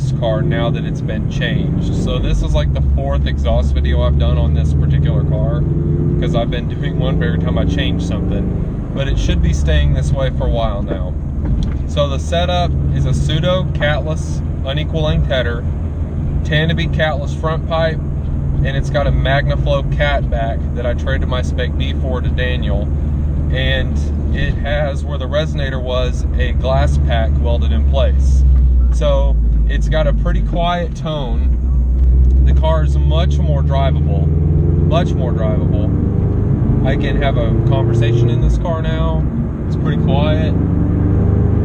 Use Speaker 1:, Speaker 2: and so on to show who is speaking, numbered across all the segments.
Speaker 1: this car now that it's been changed. So this is like the 4th exhaust video I've done on this particular car, because I've been doing one for every time I change something, but it should be staying this way for a while now. So the setup is a pseudo catless unequal length header, tan to be catless front pipe, and it's got a Magnaflow Catback that I traded my Spec B for to Danijel, and it has, where the resonator was, a glass pack welded in place. So it's got a pretty quiet tone. The car is much more drivable, much more drivable. I can have a conversation in this car now. It's pretty quiet,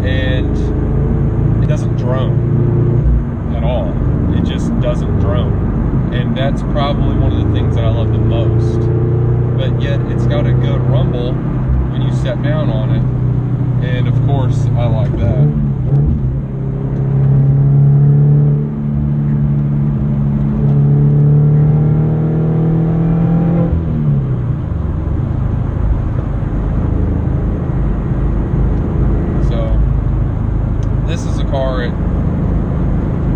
Speaker 1: and it doesn't drone at all. It just doesn't drone, and that's probably one of the things that I love the most. But yet it's got a good rumble when you sit down on it, and of course I like that. This is a car at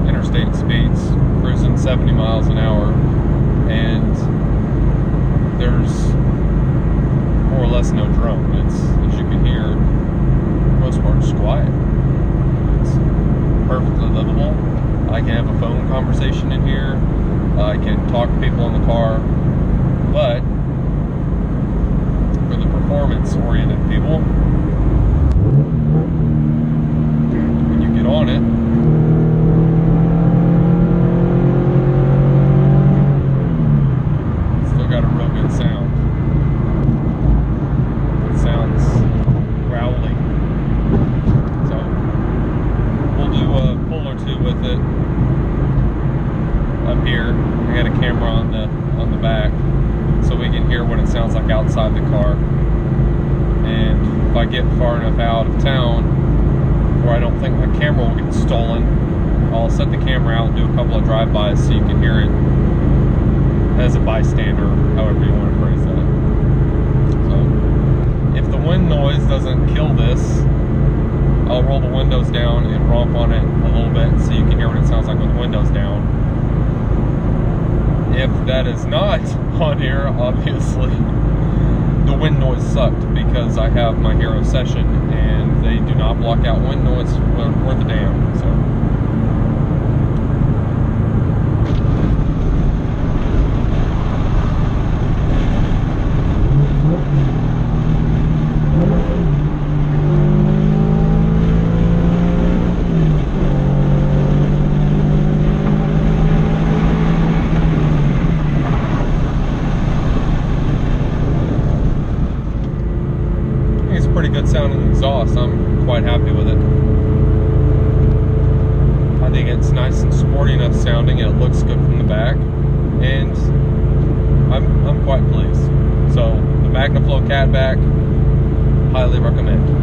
Speaker 1: interstate speeds, cruising 70 miles an hour, and there's more or less no drone. It's, as you can hear, for the most part, just quiet. It's perfectly livable. I can have a phone conversation in here. I can talk to people in the car, but for the performance-oriented people, on it, still got a real good sound. It sounds growly. So we'll do a pull or two with it up here. I got a camera on the back, so we can hear what it sounds like outside the car. And if I get far enough out of town where I don't think my camera will get stolen, I'll set the camera out and do a couple of drive-bys so you can hear it as a bystander, however you want to phrase that. So, if the wind noise doesn't kill this, I'll roll the windows down and romp on it a little bit so you can hear what it sounds like with the windows down. If that is not on here, obviously, the wind noise sucked, because I have my Hero Session and they do not block out wind noise worth a damn. So pretty good sounding exhaust. I'm quite happy with it. I think it's nice and sporty enough sounding, and it looks good from the back, and I'm quite pleased. So the Magnaflow Catback, highly recommend.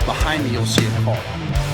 Speaker 2: Behind me, you'll see a car.